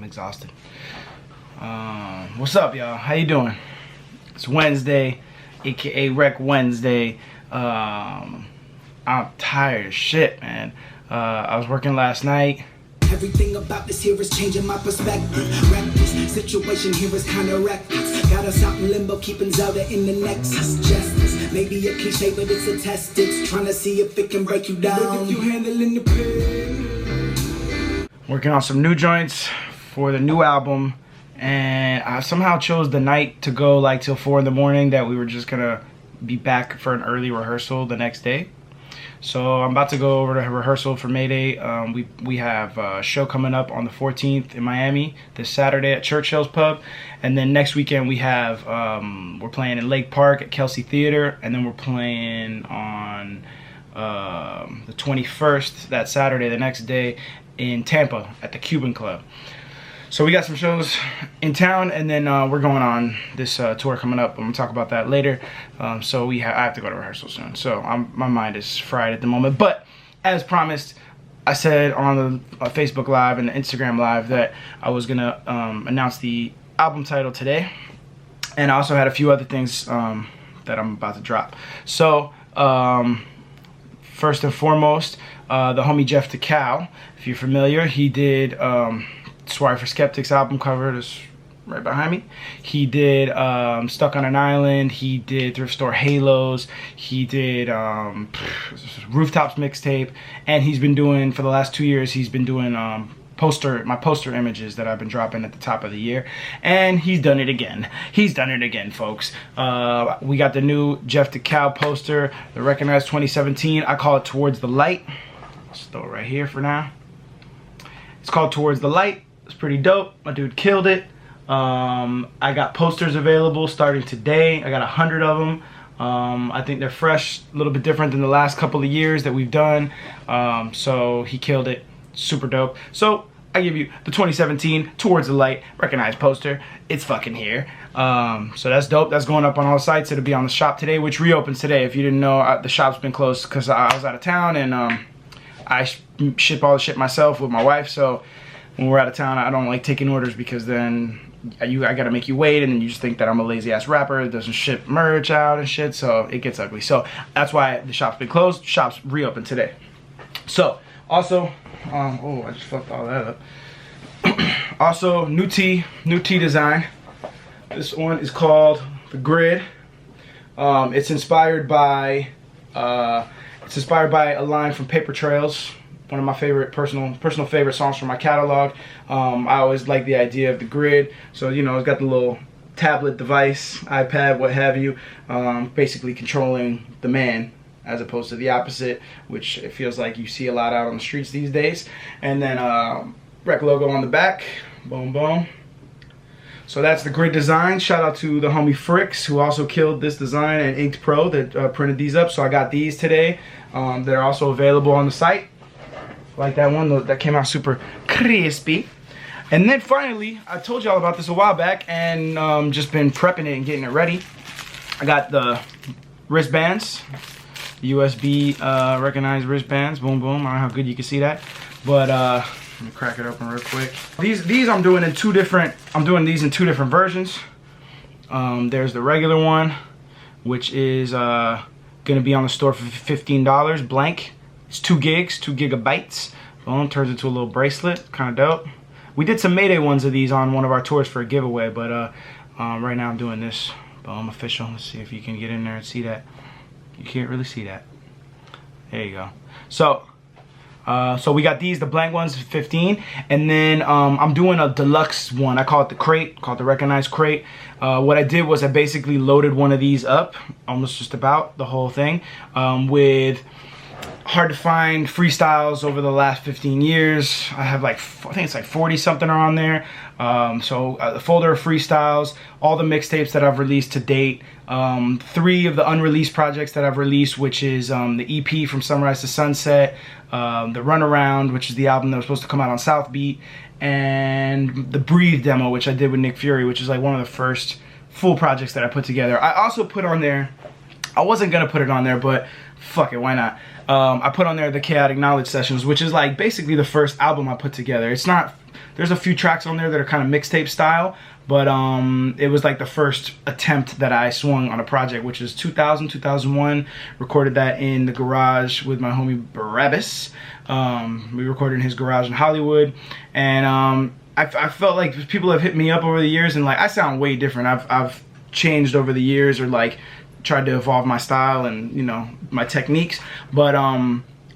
exhausted. What's up, y'all? How you doing? It's Wednesday, aka Wreck Wednesday. I'm tired as shit, man. I was working last night. Everything about this here is changing my perspective. Reckless situation here is kinda reckless. Got us out in limbo, keeping Zelda in the nexus. Justice, maybe a cliche, but it's a test. It's trying to see if it can break you down. But if you handling the pain. Working on some new joints for the new album, and I somehow chose the night to go like till 4 in the morning. That we were just gonna be back for an early rehearsal the next day. So I'm about to go over to rehearsal for Mayday. We have a show coming up on the 14th in Miami this Saturday at Churchill's Pub, and then next weekend we have we're playing in Lake Park at Kelsey Theater, and then we're playing on the 21st, that Saturday, the next day, in Tampa at the Cuban Club. So we got some shows in town, and then we're going on this tour coming up. I'm gonna talk about that later. So I have to go to rehearsal soon. So my mind is fried at the moment. But as promised, I said on the Facebook Live and the Instagram Live that I was gonna announce the album title today, and I also had a few other things that I'm about to drop. So first and foremost, the homie Jeff the Cow, if you're familiar, he did. Sorry for Skeptics album cover is right behind me. He did Stuck on an Island. He did Thrift Store Halos. He did Rooftops mixtape, and he's been doing, for the last 2 years, he's been doing my poster images that I've been dropping at the top of the year, and he's done it again. He's done it again, folks. We got the new Jeff the Cow poster, the Wrekonize 2017. I call it Towards the Light. Let's throw it right here for now. It's called Towards the Light. It's pretty dope. My dude killed it. I got posters available starting today. I got 100 of them. I think they're fresh, a little bit different than the last couple of years that we've done. So he killed it. Super dope. So I give you the 2017 Towards the Light Wrekonize poster. It's fucking here. So that's dope. That's going up on all sites. It'll be on the shop today, which reopens today. If you didn't know, the shop's been closed because I was out of town, and I ship all the shit myself with my wife. So when we're out of town, I don't like taking orders, because then I gotta make you wait, and then you just think that I'm a lazy ass rapper that doesn't ship merch out and shit, so it gets ugly. So that's why the shop's been closed. Shop's reopened today. So also, oh, I just fucked all that up. Also, new tee design. This one is called the Grid. It's inspired by a line from Paper Trails, one of my favorite personal favorite songs from my catalog. I always like the idea of the grid. So, you know, it's got the little tablet device, iPad, what have you, basically controlling the man as opposed to the opposite, which it feels like you see a lot out on the streets these days. And then Wreck logo on the back. Boom, boom. So that's the Grid design. Shout out to the homie Fricks, who also killed this design, and Inked Pro that printed these up. So I got these today. They're also available on the site. Like that one that came out super crispy. And then finally, I told y'all about this a while back, and just been prepping it and getting it ready. I got the wristbands, USB Wrekonize wristbands. Boom, boom. I don't know how good you can see that, but let me crack it open real quick. These I'm doing in two different. I'm doing these in two different versions. There's the regular one, which is gonna be on the store for $15 blank. It's 2 gigs, 2 gigabytes. Boom, turns into a little bracelet, kind of dope. We did some Mayday ones of these on one of our tours for a giveaway, but right now I'm doing this. Boom, official. Let's see if you can get in there and see that. You can't really see that. There you go. So we got these, the blank ones, 15, and then I'm doing a deluxe one. I call it the crate, called the Wrekonize crate. What I did was I basically loaded one of these up, almost just about the whole thing, with hard to find freestyles over the last 15 years. I have like, I think it's like 40 something are on there. So the folder of freestyles, all the mixtapes that I've released to date, 3 of the unreleased projects that I've released, which is the EP From Sunrise to Sunset, the Runaround, which is the album that was supposed to come out on South Beat, and the Breathe demo, which I did with Nick Fury, which is like one of the first full projects that I put together. I also put on there, I wasn't gonna put it on there, but fuck it, why not? I put on there the Chaotic Knowledge Sessions, which is like basically the first album I put together. It's not, there's a few tracks on there that are kind of mixtape style, but it was like the first attempt that I swung on a project, which is 2001. Recorded that in the garage with my homie Barabbas. We recorded in his garage in Hollywood, and I felt like people have hit me up over the years, and like I sound way different. I've changed over the years, or like tried to evolve my style and, you know, my techniques, but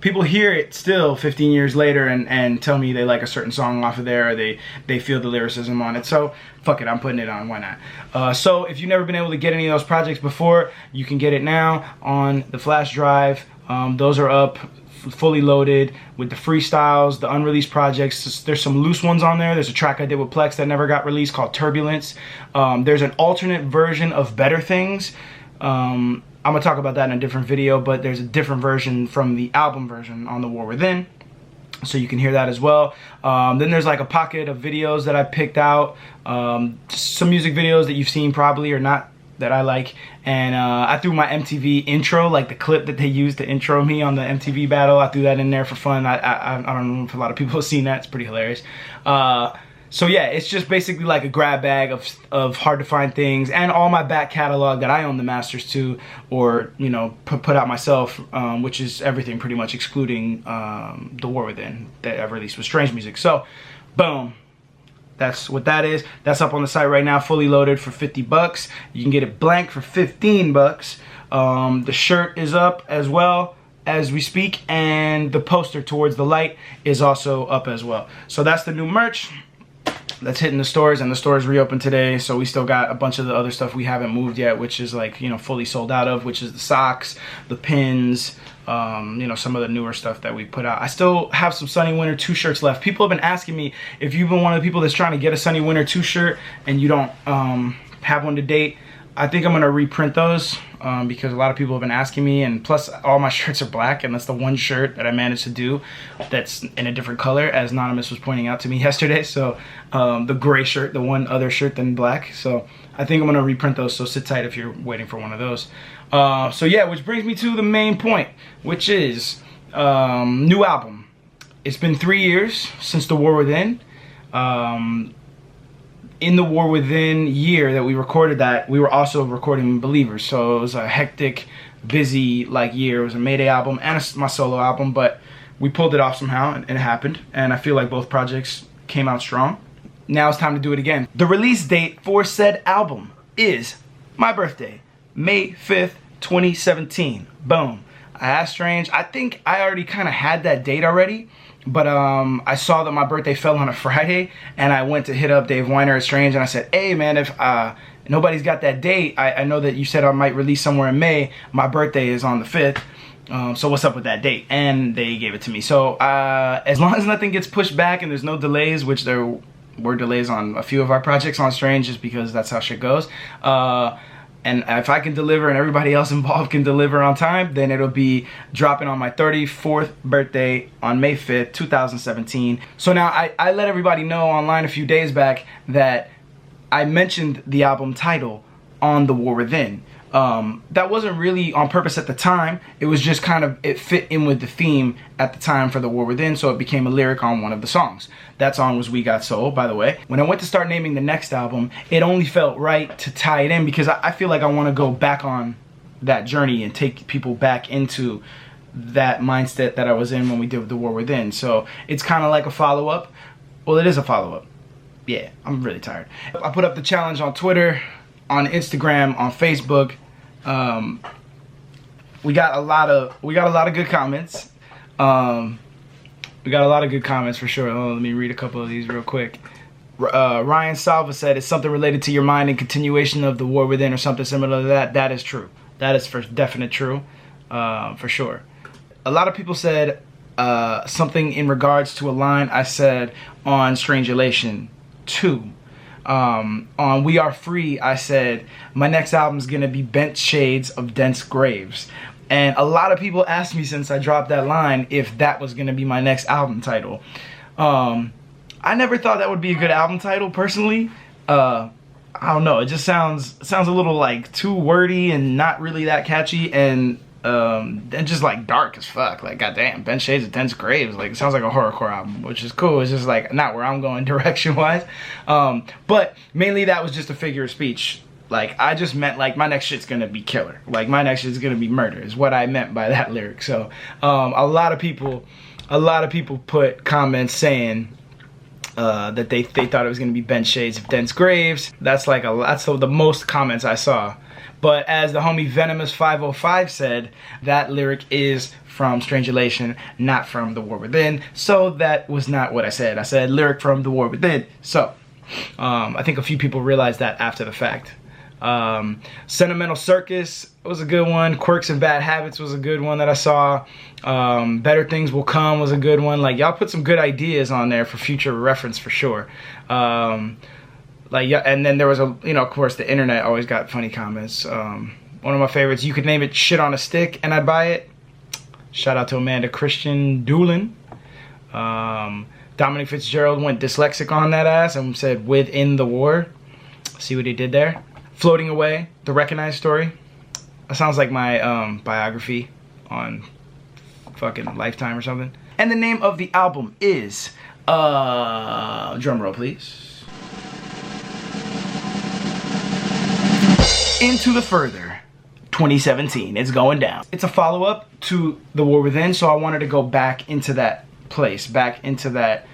people hear it still 15 years later and tell me they like a certain song off of there, or they feel the lyricism on it. So fuck it, I'm putting it on, why not? So if you've never been able to get any of those projects before, you can get it now on the flash drive. Those are up fully loaded with the freestyles, the unreleased projects. There's some loose ones on there. There's a track I did with Plex that never got released called Turbulence. There's an alternate version of Better Things. I'm gonna talk about that in a different video, but there's a different version from the album version on The War Within, so you can hear that as well. Then there's like a pocket of videos that I picked out, some music videos that you've seen probably or not that I like, and I threw my MTV intro, like the clip that they used to intro me on the MTV battle. I threw that in there for fun. I don't know if a lot of people have seen that. It's pretty hilarious. So yeah, it's just basically like a grab bag of hard to find things, and all my back catalog that I own the masters to, or, you know, put out myself, which is everything pretty much excluding The War Within that I've released with Strange Music. So boom, that's what that is. That's up on the site right now, fully loaded for 50 bucks. You can get it blank for 15 bucks. The shirt is up as well as we speak, and the poster Towards the Light is also up as well. So that's the new merch that's hitting the stores, and the stores reopened today, so we still got a bunch of the other stuff we haven't moved yet, which is like, you know, fully sold out of, which is the socks, the pins, you know, some of the newer stuff that we put out. I still have some Sunny Winter 2 shirts left. People have been asking me if you've been one of the people that's trying to get a Sunny Winter 2 shirt and you don't have one to date. I think I'm gonna reprint those because a lot of people have been asking me, and plus all my shirts are black, and that's the one shirt that I managed to do that's in a different color, as Anonymous was pointing out to me yesterday. So the gray shirt, the one other shirt than black. So I think I'm gonna reprint those, so sit tight if you're waiting for one of those. So yeah, which brings me to the main point, which is new album. It's been 3 years since The War Within. In The War Within year that we recorded that, we were also recording Believers, so it was a hectic, busy like year. It was a Mayday album and my solo album, but we pulled it off somehow, and it happened, and I feel like both projects came out strong. Now it's time to do it again. The release date for said album is my birthday, May 5th, 2017. Boom. I asked Strange. I think I already kind of had that date already, but I saw that my birthday fell on a Friday, and I went to hit up Dave Weiner at Strange, and I said, hey man, if nobody's got that date, I know that you said I might release somewhere in May. My birthday is on the 5th, so what's up with that date? And they gave it to me. So as long as nothing gets pushed back and there's no delays, which there were delays on a few of our projects on Strange, just because that's how shit goes, and if I can deliver and everybody else involved can deliver on time, then it'll be dropping on my 34th birthday on May 5th, 2017. So now I let everybody know online a few days back that I mentioned the album title on The War Within. That wasn't really on purpose at the time. It was just kind of, it fit in with the theme at the time for The War Within, so it became a lyric on one of the songs. That song was We Got Soul, by the way. When I went to start naming the next album, it only felt right to tie it in, because I feel like I want to go back on that journey and take people back into that mindset that I was in when we did The War Within. So it's kind of like a follow-up. Well, it is a follow-up. Yeah, I'm really tired. I put up the challenge on Twitter, on Instagram, on Facebook. We got a lot of good comments. We got a lot of good comments for sure. Let me read a couple of these real quick. Ryan Salva said, it's something related to your mind and continuation of The War Within or something similar to that. That is true. That is for definite true, for sure. A lot of people said something in regards to a line I said on Strangulation 2. On We Are Free, I said, my next album's gonna be Bent Shades of Dense Graves. And a lot of people asked me since I dropped that line if that was gonna be my next album title. I never thought that would be a good album title, personally. I don't know, it just sounds a little like too wordy and not really that catchy, and and just like dark as fuck. Like goddamn, Ben Shades of Dense Graves. Like it sounds like a horrorcore album, which is cool. It's just like not where I'm going direction wise. But mainly that was just a figure of speech. Like I just meant like my next shit's gonna be killer. Like my next shit's gonna be murder is what I meant by that lyric. So a lot of people put comments saying that they thought it was gonna be Ben Shades of Dense Graves. That's the most comments I saw. But as the homie Venomous 505 said, that lyric is from Strangulation, not from The War Within. So that was not what I said. I said lyric from The War Within. So I think a few people realized that after the fact. Sentimental Circus was a good one. Quirks and Bad Habits was a good one that I saw. Better Things Will Come was a good one. Like y'all put some good ideas on there for future reference for sure. Like yeah, and then there was of course the internet always got funny comments. One of my favorites, you could name it Shit on a Stick and I'd buy it. Shout out to Amanda Christian Doolin. Dominic Fitzgerald went dyslexic on that ass and said Within the War. See what he did there? Floating Away, the Wrekonize story. That sounds like my biography on fucking Lifetime or something. And the name of the album is drum roll please. Into the Further 2017. It's going down. It's a follow-up to The War Within, so I wanted to go back into that place, back into that,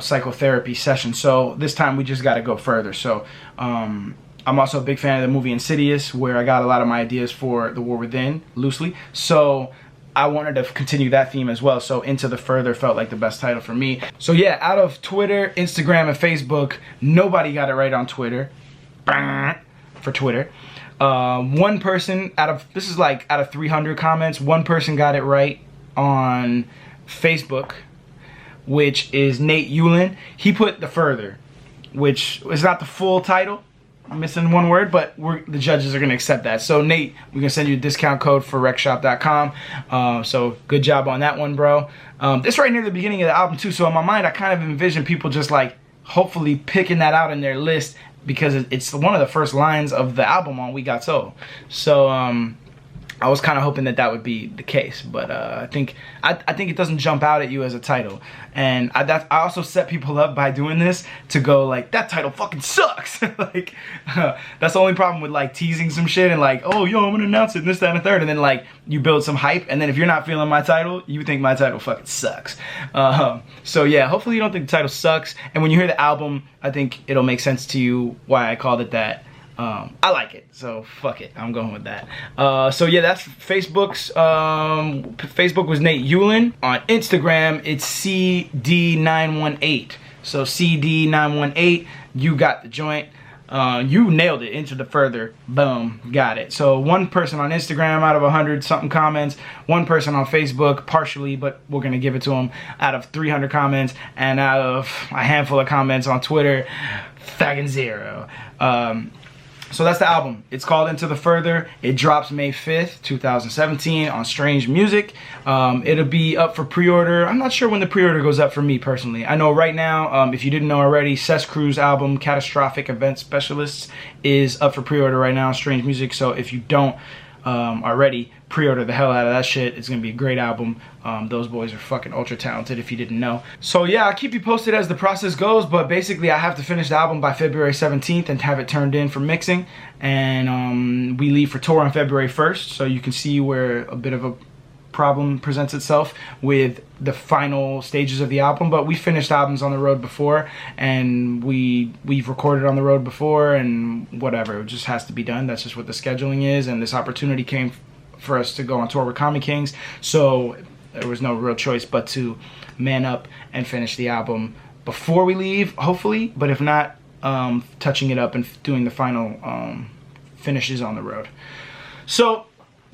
psychotherapy session. So this time we just got to go further. So I'm also a big fan of the movie Insidious, where I got a lot of my ideas for The War Within loosely. So I wanted to continue that theme as well. So Into the Further felt like the best title for me. So yeah, out of Twitter, Instagram, and Facebook, nobody got it right on Twitter. For Twitter. One person out of 300 comments, one person got it right on Facebook, which is Nate Yulin. He put The Further, which is not the full title. I'm missing one word, but the judges are going to accept that. So Nate, we're going to send you a discount code for recshop.com. So good job on that one, bro. This right near the beginning of the album too. So in my mind, I kind of envision people just like hopefully picking that out in their list, because it's one of the first lines of the album on We Got Soul. So I was kind of hoping that would be the case, but I think it doesn't jump out at you as a title, and I also set people up by doing this to go like, that title fucking sucks. Like that's the only problem with like teasing some shit and like, oh yo, I'm gonna announce it and this, that, and the third, and then like you build some hype, and then if you're not feeling my title, you think my title fucking sucks. So yeah, hopefully you don't think the title sucks, and when you hear the album, I think it'll make sense to you why I called it that. I like it, so fuck it, I'm going with that. So yeah, that's Facebook's. Facebook was Nate Yulin. On Instagram, it's CD918. So CD918, you got the joint. You nailed it. Into the Further, boom, got it. So one person on Instagram out of 100 something comments, one person on Facebook partially, but we're gonna give it to him, out of 300 comments, and out of a handful of comments on Twitter, fucking 0. So that's the album. It's called Into the Further. It drops May 5th, 2017 on Strange Music. It'll be up for pre-order. I'm not sure when the pre-order goes up for me personally. I know right now, if you didn't know already, Cess Crew's album, Catastrophic Event Specialists, is up for pre-order right now on Strange Music. So if you don't already, pre-order the hell out of that shit. It's gonna be a great album. Those boys are fucking ultra talented if you didn't know. So yeah, I'll keep you posted as the process goes, but basically I have to finish the album by February 17th and have it turned in for mixing, and we leave for tour on February 1st, so you can see where a bit of a problem presents itself with the final stages of the album. But we finished albums on the road before, and we've recorded on the road before, and whatever, it just has to be done. That's just what the scheduling is, and this opportunity came for us to go on tour with Comic Kings, so there was no real choice but to man up and finish the album before we leave, hopefully, but if not, touching it up and doing the final finishes on the road. So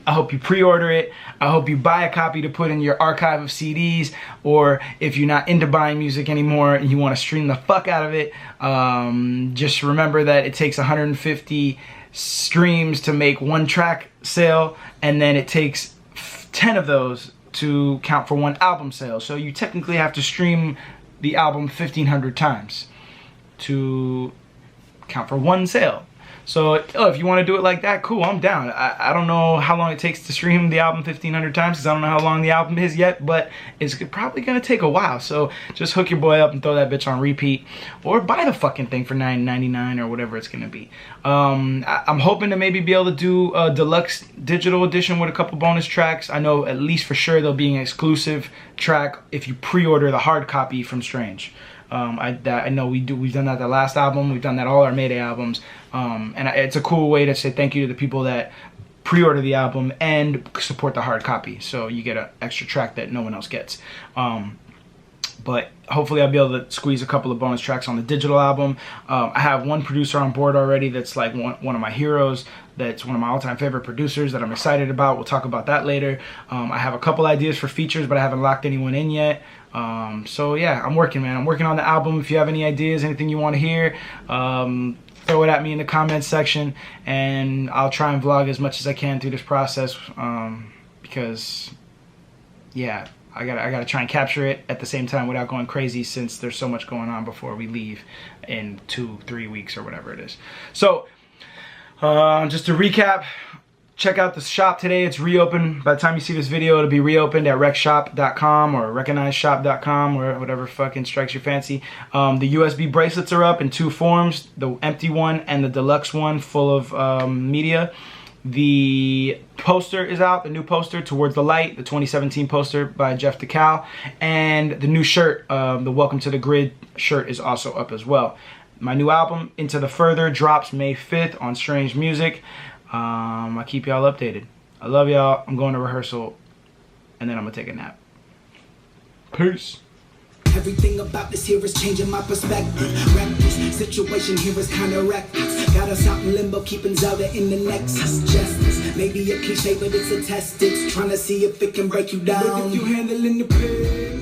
I hope you pre-order it. I hope you buy a copy to put in your archive of CDs, or if you're not into buying music anymore and you want to stream the fuck out of it, just remember that it takes 150 streams to make one track sale, and then it takes 10 of those to count for one album sale. So you technically have to stream the album 1,500 times to count for one sale. So if you want to do it like that, cool, I'm down. I don't know how long it takes to stream the album 1,500 times because I don't know how long the album is yet, but it's probably going to take a while. So just hook your boy up and throw that bitch on repeat, or buy the fucking thing for $9.99 or whatever it's going to be. I'm hoping to maybe be able to do a deluxe digital edition with a couple bonus tracks. I know at least for sure there'll be an exclusive track if you pre-order the hard copy from Strange. I know we've done that the last album, we've done that all our Mayday albums, and it's a cool way to say thank you to the people that pre-order the album and support the hard copy, so you get an extra track that no one else gets. But hopefully I'll be able to squeeze a couple of bonus tracks on the digital album. I have one producer on board already that's like one of my heroes, that's one of my all-time favorite producers that I'm excited about. We'll talk about that later. I have a couple ideas for features, but I haven't locked anyone in yet. So yeah, I'm working, man. I'm working on the album. If you have any ideas, anything you want to hear, throw it at me in the comments section, and I'll try and vlog as much as I can through this process, because yeah, I gotta try and capture it at the same time without going crazy, since there's so much going on before we leave in 2-3 weeks or whatever it is. So just to recap, check out the shop today. It's reopened. By the time you see this video, it'll be reopened at rekshop.com or wrekonizeshop.com, or whatever fucking strikes your fancy. The USB bracelets are up in 2 forms, the empty one and the deluxe one full of media. The poster is out, the new poster, Towards the Light, the 2017 poster by Jeff DeCal, and the new shirt, the Welcome to the Grid shirt, is also up as well. My new album, Into the Further, drops May 5th on Strange Music. I'll keep y'all updated. I love y'all. I'm going to rehearsal, and then I'm gonna take a nap. Peace. Everything about this here is changing my perspective. Reckless situation here is kinda reckless. Got us out in limbo, keeping Zelda in the nexus. Justice, maybe a cliche, but it's a test. It's trying to see if it can break you down. But if you handling the pain.